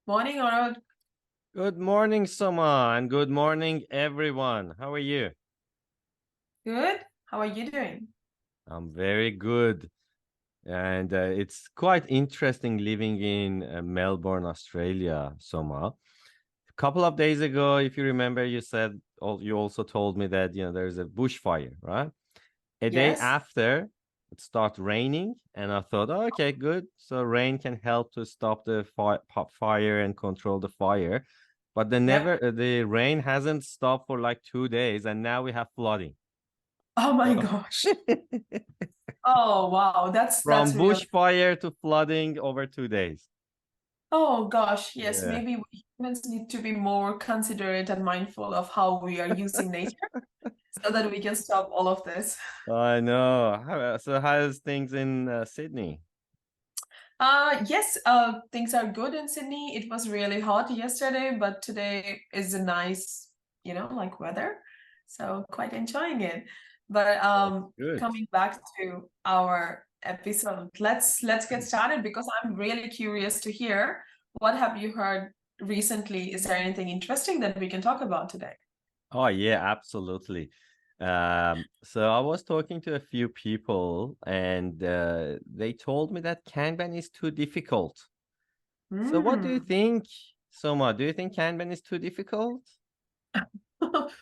Morning, Orod. Good morning, Soma, and good morning, everyone. How are you? Good. How are you doing? I'm very good. And it's quite interesting living in Melbourne, Australia, Soma. A couple of days ago, if you remember, you also told me that, there's a bushfire, right? A day Yes. after, it started raining, and I thought, oh, okay, good. So rain can help to stop the fire and control the fire. But Yep. the rain hasn't stopped for like 2 days, and now we have flooding. Oh my So gosh. Oh wow. That's from real. bushfire to flooding over 2 days. Oh gosh. Yes. Yeah, Maybe we humans need to be more considerate and mindful of how we are using nature so that we can stop all of this. I know. So how's things in Sydney? Yes, things are good in Sydney. It was really hot yesterday, but today is a nice, like weather. So quite enjoying it. But Good. coming back to our episode, let's get started because I'm really curious to hear what have you heard recently? Is there anything interesting that we can talk about today? Oh yeah, absolutely. So I was talking to a few people and they told me that Kanban is too difficult. So what do you Hmm. think, Soma? Do you think Kanban is too difficult?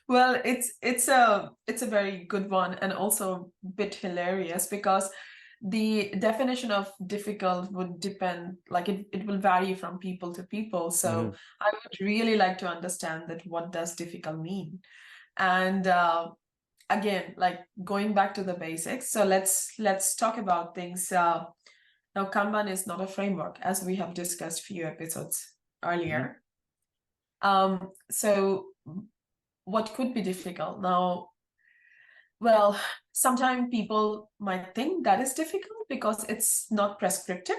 Well, it's a very good one and also a bit hilarious because the definition of difficult would depend, like it will vary from people to people. Hmm. So I would really like to understand that what does difficult mean? And again, like going back to the basics. So let's talk about things. Now, Kanban is not a framework, as we have discussed few episodes Hmm. earlier. So what could be difficult now? Well, sometimes people might think that is difficult because it's not prescriptive.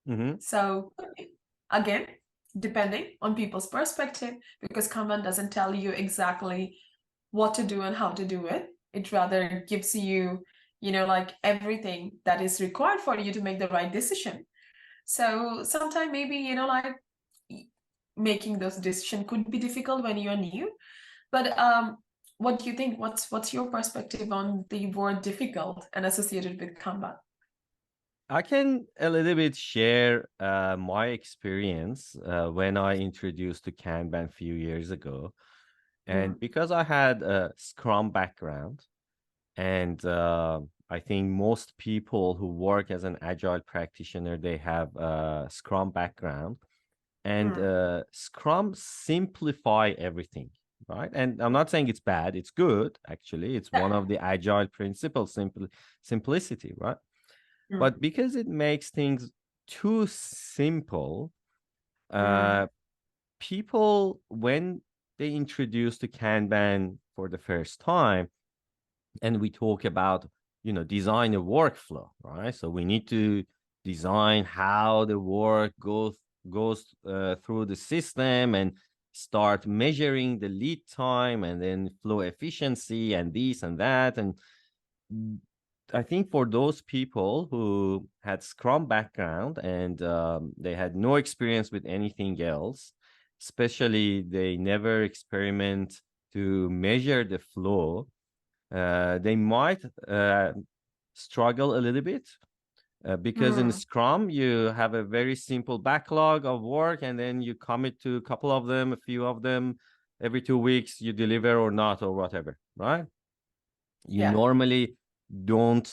Hmm. So again, depending on people's perspective, because Kanban doesn't tell you exactly what to do and how to do it. It rather gives you, like everything that is required for you to make the right decision. So sometimes maybe, like making those decisions could be difficult when you're new. But what do you think? What's your perspective on the word difficult and associated with Kanban? I can a little bit share my experience when I introduced to Kanban a few years ago. And Mm, because I had a Scrum background, and I think most people who work as an agile practitioner, they have a Scrum background. And mm. Scrum simplify everything, right? And I'm not saying it's bad, it's good, actually. It's one Yeah. of the agile principles, simplicity, right? Mm, But because it makes things too simple, mm, uh, people, when they introduce the Kanban for the first time, and we talk about, design a workflow, right? So we need to design how the work goes through the system and start measuring the lead time and then flow efficiency and this and that. And I think for those people who had Scrum background and they had no experience with anything else, especially they never experiment to measure the flow, they might struggle a little bit because in mm. Scrum you have a very simple backlog of work, and then you commit to a couple of them, a few of them every 2 weeks. You deliver or not or whatever, right? You Yeah. normally don't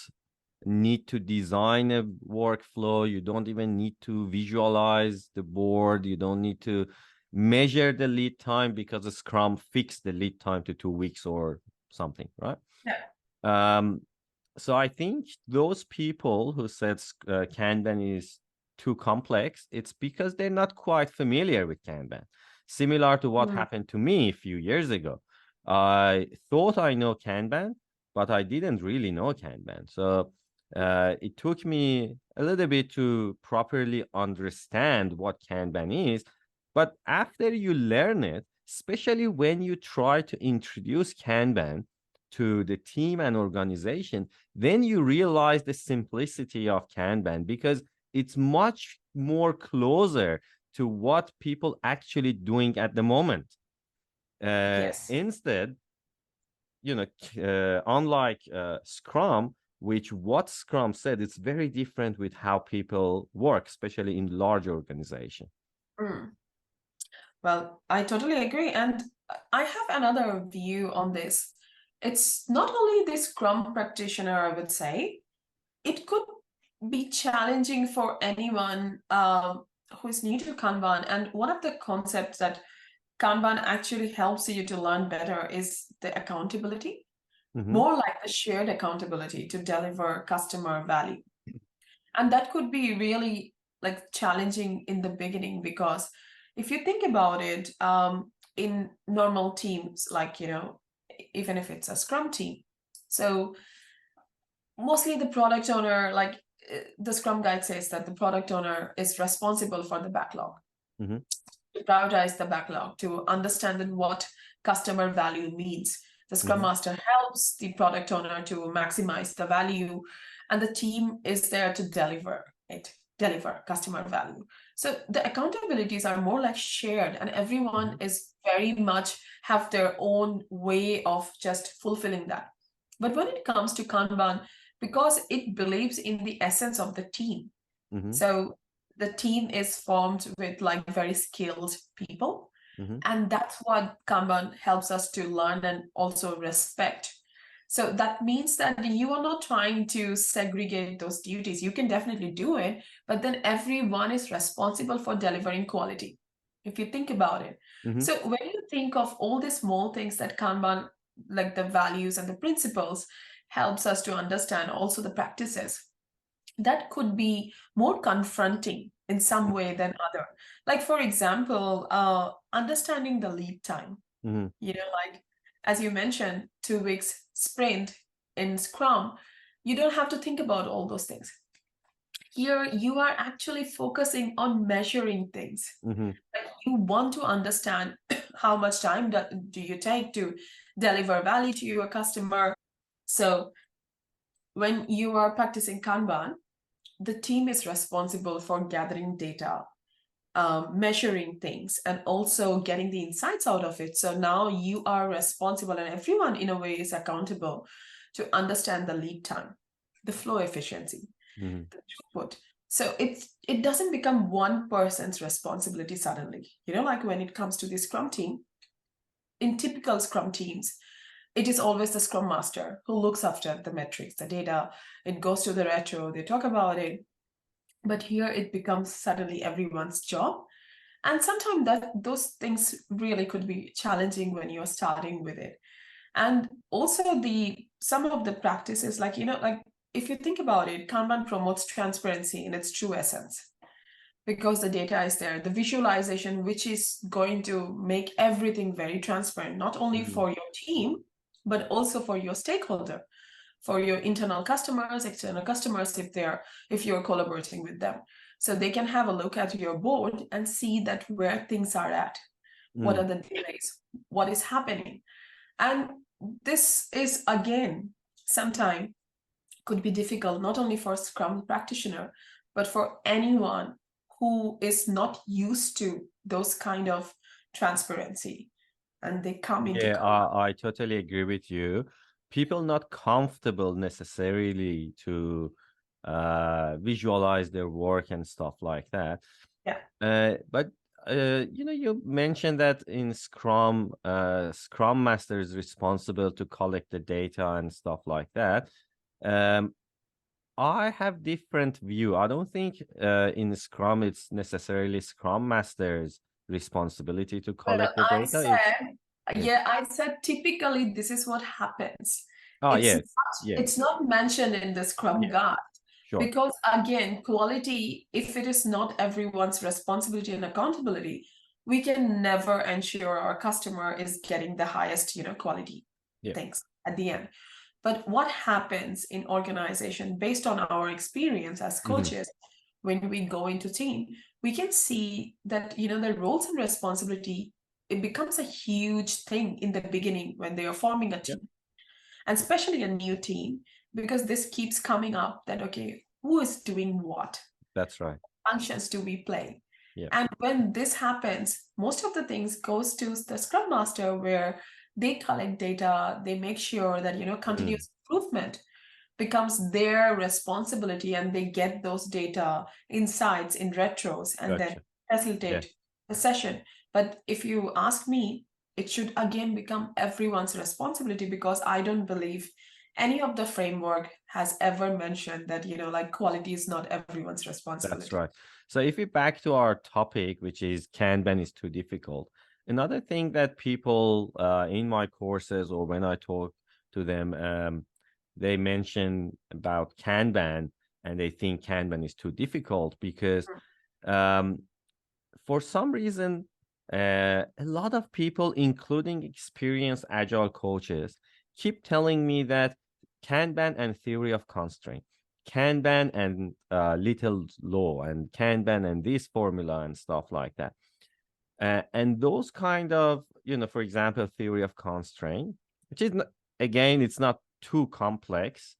need to design a workflow. You don't even need to visualize the board. You don't need to measure the lead time because the Scrum fixed the lead time to 2 weeks or something, right? Yeah. Um, so I think those people who said Kanban is too complex, it's because they're not quite familiar with Kanban. Similar to what Mm, happened to me a few years ago. I thought I know Kanban, but I didn't really know Kanban. So it took me a little bit to properly understand what Kanban is. But after you learn it, especially when you try to introduce Kanban to the team and organization, then you realize the simplicity of Kanban because it's much more closer to what people actually doing at the moment. Yes. Instead, unlike Scrum, which what Scrum said, it's very different with how people work, especially in large organization. Mm. Well, I totally agree. And I have another view on this. It's not only the Scrum practitioner, I would say, it could be challenging for anyone who is new to Kanban. And one of the concepts that Kanban actually helps you to learn better is the accountability, more like the shared accountability to deliver customer value. And that could be really like challenging in the beginning, because if you think about it, in normal teams, like, even if it's a Scrum team, so mostly the product owner, like the Scrum guide says that the product owner is responsible for the backlog, to prioritize the backlog, to understand what customer value means. The Scrum Master helps the product owner to maximize the value, and the team is there to deliver customer value. So the accountabilities are more like shared, and everyone is very much have their own way of just fulfilling that. But when it comes to Kanban, because it believes in the essence of the team, so the team is formed with like very skilled people. And that's what Kanban helps us to learn and also respect. So that means that you are not trying to segregate those duties. You can definitely do it, but then everyone is responsible for delivering quality, if you think about it. So when you think of all the small things that Kanban, like the values and the principles, helps us to understand also the practices, that could be more confronting in some way than other. Like, for example, understanding the lead time. Like as you mentioned, 2 weeks sprint in Scrum, you don't have to think about all those things. Here, you are actually focusing on measuring things. Like, you want to understand how much time do you take to deliver value to your customer. So when you are practicing Kanban, the team is responsible for gathering data, measuring things, and also getting the insights out of it. So now you are responsible, and everyone in a way is accountable to understand the lead time, the flow efficiency, the throughput. So it doesn't become one person's responsibility suddenly. Like when it comes to the Scrum team, in typical Scrum teams, it is always the Scrum Master who looks after the metrics, the data. It goes to the retro, they talk about it. But here it becomes suddenly everyone's job. And sometimes those things really could be challenging when you're starting with it. And also some of the practices, like, like if you think about it, Kanban promotes transparency in its true essence, because the data is there, the visualization, which is going to make everything very transparent, not only for your team, but also for your stakeholder, for your internal customers, external customers, if you're collaborating with them. So they can have a look at your board and see that where things are at, what are the delays, what is happening. And this is, again, sometimes could be difficult, not only for Scrum practitioner, but for anyone who is not used to those kind of transparency, and they come into I totally agree with you. People not comfortable necessarily to visualize their work and stuff like that. But you mentioned that in Scrum, Scrum Master is responsible to collect the data and stuff like that. I have different view. I don't think in Scrum it's necessarily Scrum Master's responsibility to collect the data. I said typically this is what happens. Oh, It's not mentioned in the Scrum guide. Sure. Because again, quality, if it is not everyone's responsibility and accountability, we can never ensure our customer is getting the highest, quality things at the end. But what happens in organization, based on our experience as coaches, when we go into team, we can see that, the roles and responsibility, it becomes a huge thing in the beginning when they are forming a team, and especially a new team, because this keeps coming up that, okay, who is doing what? That's right. Functions do we play? Yeah. And when this happens, most of the things goes to the Scrum Master, where they collect data, they make sure that, Mm, continuous improvement becomes their responsibility, and they get those data insights in retros and then gotcha. Yeah, facilitate the session. But if you ask me, it should again become everyone's responsibility, because I don't believe any of the framework has ever mentioned that, like, quality is not everyone's that's responsibility. right. So if we back to our topic, which is Kanban is too difficult. Another thing that people in my courses or when I talk to them, they mention about Kanban and they think Kanban is too difficult because um, for some reason, a lot of people, including experienced agile coaches, keep telling me that Kanban and theory of constraint, Kanban and little law, and Kanban and this formula and stuff like that. And those kind of, for example, theory of constraint, which is, again, it's not too complex.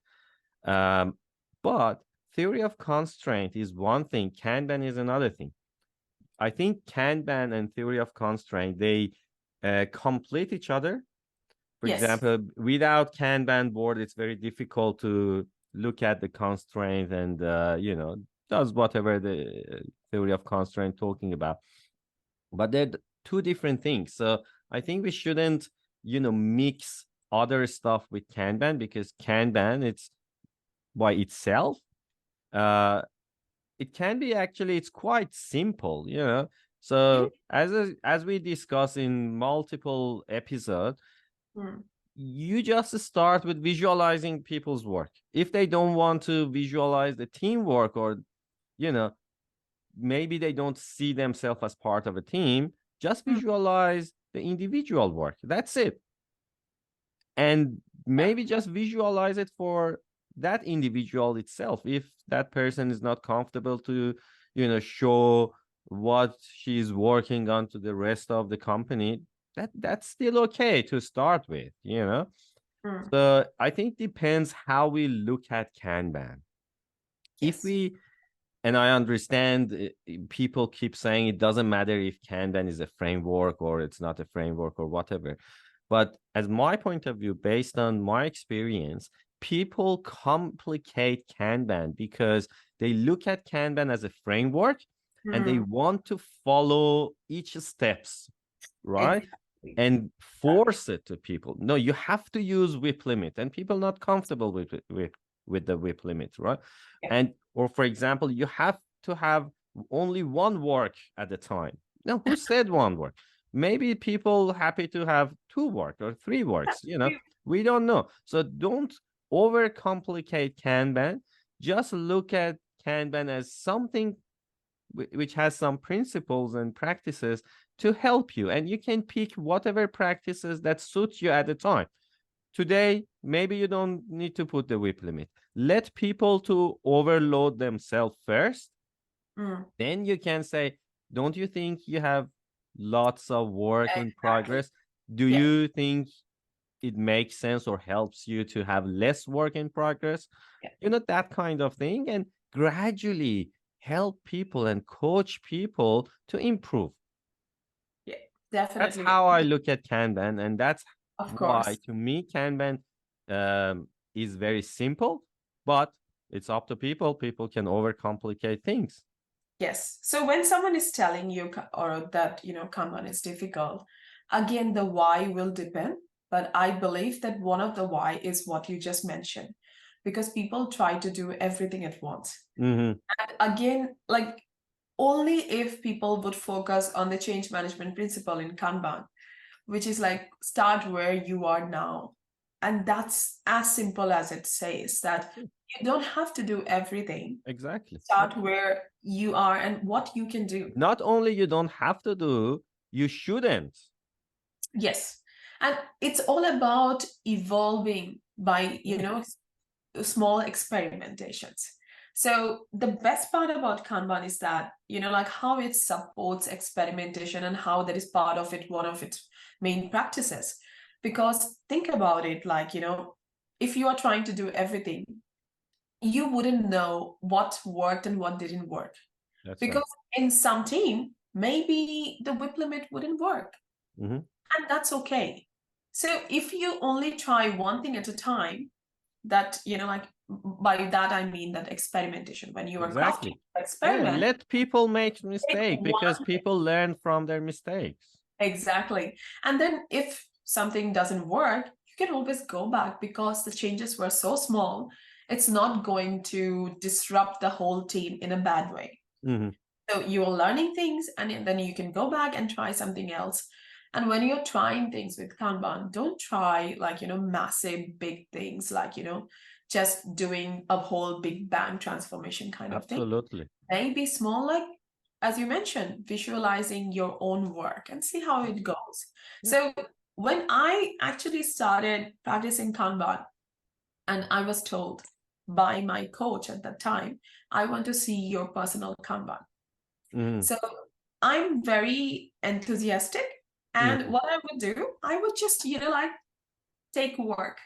But theory of constraint is one thing, Kanban is another thing. I think Kanban and theory of constraint, they complete each other. For Yes. example, without Kanban board, it's very difficult to look at the constraint and, does whatever the theory of constraint talking about. But they're two different things. So I think we shouldn't, mix other stuff with Kanban, because Kanban, it's by itself. It can be actually, it's quite simple, It So as we discuss in multiple episodes, Mm. you just start with visualizing people's work. If they don't want to visualize the teamwork, or you know maybe they don't see themselves as part of a team, just Mm. visualize the individual work. That's it. And Yeah. maybe just visualize it for that individual itself. If that person is not comfortable to show what she's working on to the rest of the company, that's still okay to start with. Mm. So I think depends how we look at Kanban. If Yes. we And I understand people keep saying it doesn't matter if Kanban is a framework or it's not a framework or whatever. But as my point of view, based on my experience, people complicate Kanban because they look at Kanban as a framework and they Mm. want to follow each steps, right? Exactly. And force it to people. No, you have to use whip limit, and people not comfortable with the whip limit, right? Yeah. And or for example, you have to have only one work at a time. Now, who said one work? Maybe people happy to have two work or three works. We don't know. So don't overcomplicate Kanban. Just look at Kanban as something which has some principles and practices to help you, and you can pick whatever practices that suit you at the time. Today, maybe you don't need to put the whip limit. Let people to overload themselves first. Mm. Then you can say, don't you think you have lots of work in Exactly. progress? Do Yeah. you think it makes sense or helps you to have less work in progress? Yeah. That kind of thing. And gradually help people and coach people to improve. Yeah. That's Definitely. how I look at Kanban. And that's Of why, course. to me, Kanban is very simple, but it's up to people. People can overcomplicate things. Yes. So when someone is telling you or that, Kanban is difficult, again, the why will depend. But I believe that one of the why is what you just mentioned, because people try to do everything at once. Mm-hmm. And again, like, only if people would focus on the change management principle in Kanban, which is like, start where you are now. And that's as simple as it says, that you don't have to do everything. Exactly. Yeah. Start where you are and what you can do. Not only you don't have to do, you shouldn't. Yes. And it's all about evolving by, Yeah. small experimentations. So the best part about Kanban is that, like, how it supports experimentation, and how that is part of it, one of its main practices. Because think about it, like, if you are trying to do everything, you wouldn't know what worked and what didn't work. That's right. Because in some team, maybe the whip limit wouldn't work. Mhm. And that's okay. So if you only try one thing at a time, that, like by that I mean that experimentation. When you are crafting Exactly. Yeah, experiment, let people make take mistake because one. people learn from their mistakes. Exactly. And then if something doesn't work, you can always go back because the changes were so small. It's not going to disrupt the whole team in a bad way. Mhm. So you are learning things and then you can go back and try something else. And when you're trying things with Kanban, don't try like, massive big things like, just doing a whole big bang transformation kind of thing. Absolutely. Maybe small, like as you mentioned, visualizing your own work and see how it goes. Yeah. So when I actually started practicing Kanban, and I was told by my coach at that time, I want to see your personal Kanban. Mhm. So I'm very enthusiastic. And Mhm. what I would do, I would just, like take work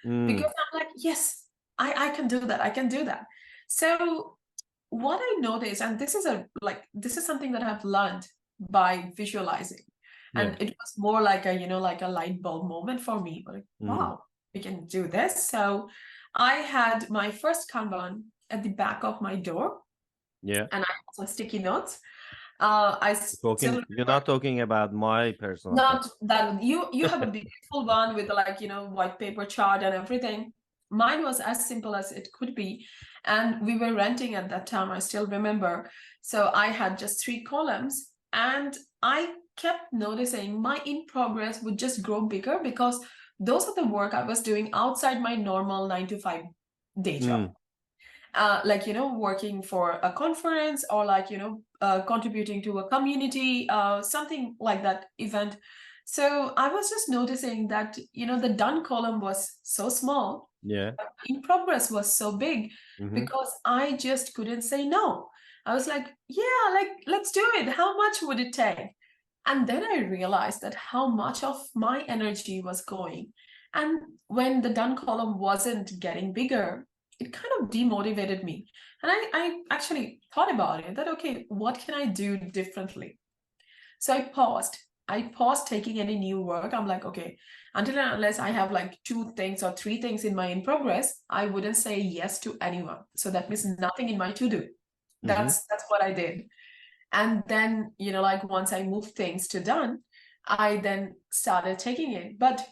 Mm. because I'm like, yes, I can do that. I can do that. So what I noticed, and this is something that I've learned by visualizing. Yeah. And it was more like a, like a light bulb moment for me. Like, Mhm. wow, we can do this. So I had my first Kanban at the back of my door, Yeah. and I also sticky notes. I still You're remember. not talking about my personal account. Not that you have a beautiful one with like white paper chart and everything. Mine was as simple as it could be, and we were renting at that time. I still remember. So I had just 3 columns, and I kept noticing my in progress would just grow bigger because those are the work I was doing outside my normal 9 to 5 day job. Mm. Like working for a conference or like contributing to a community, something like that event. So I was just noticing that the done column was so small, Yeah. in progress was so big, Mhm. because I just couldn't say no. I was like, yeah, like let's do it. How much would it take? And then I realized that how much of my energy was going. And when the done column wasn't getting bigger, it kind of demotivated me. And I actually thought about it that, okay, what can I do differently? So I paused. I paused taking any new work. I'm like, okay, until and unless I have like 2 things or 3 things in my in progress, I wouldn't say yes to anyone. So that means nothing in my to do. Mhm. That's what I did. And then, like once I moved things to done, I then started taking it. But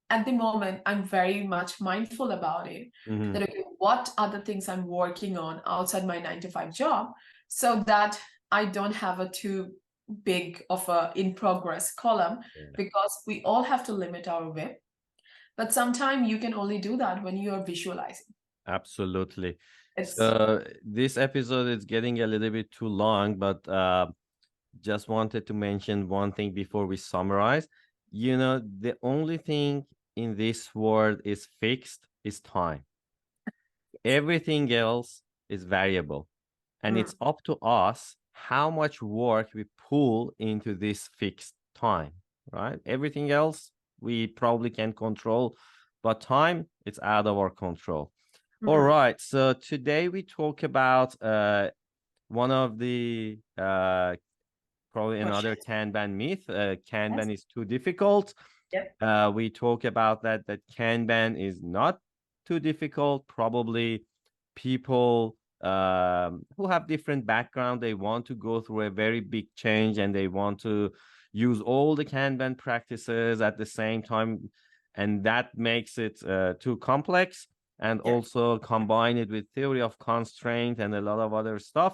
at the moment, I'm very much mindful about it. Mhm. That, okay, what other things I'm working on outside my 9 to 5 job, so that I don't have a too big of a in progress column, Yeah. because we all have to limit our WIP. But sometimes you can only do that when you are visualizing. Absolutely. It's So this episode is getting a little bit too long, but just wanted to mention one thing before we summarize. The only thing in this world is fixed is time. Everything else is variable. And mm, it's up to us how much work we pull into this fixed time, right? Everything else we probably can control, but time, it's out of our control. All mhm. right. So today we talk about one of the probably another Questions? Kanban myth. Yes. Kanban is too difficult. Yep. We talk about that Kanban is not too difficult. Probably people who have different background, they want to go through a very big change and they want to use all the Kanban practices at the same time, and that makes it too complex. And Yep. also combine it with theory of constraint and a lot of other stuff,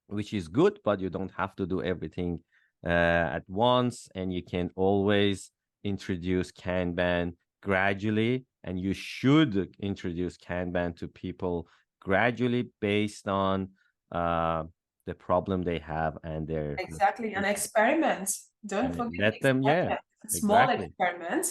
which is good, but you don't have to do everything at once, and you can always introduce Kanban gradually, and you should introduce Kanban to people gradually based on the problem they have and their Exactly. And motivation. experiments. Don't And forget let them, yeah, experiments. Small exactly. experiments.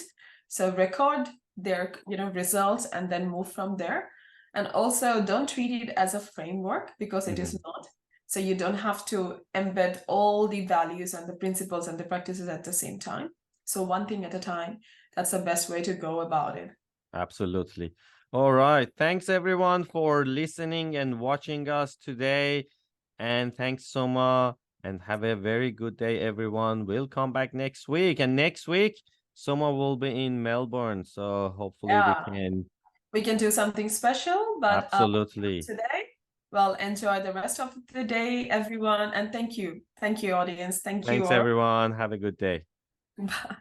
So record their, results and then move from there. And also don't treat it as a framework, because it is Mhm. not. So you don't have to embed all the values and the principles and the practices at the same time. So one thing at a time. That's the best way to go about it. Absolutely. All right. Thanks everyone for listening and watching us today. And thanks, Soma. And have a very good day, everyone. We'll come back next week. And next week, Soma will be in Melbourne. So hopefully we Yeah, can. we can do something special, but Absolutely. today, well, enjoy the rest of the day, everyone. And thank you. Thank you, audience. Thank you Thanks, all. everyone. Have a good day. Bye.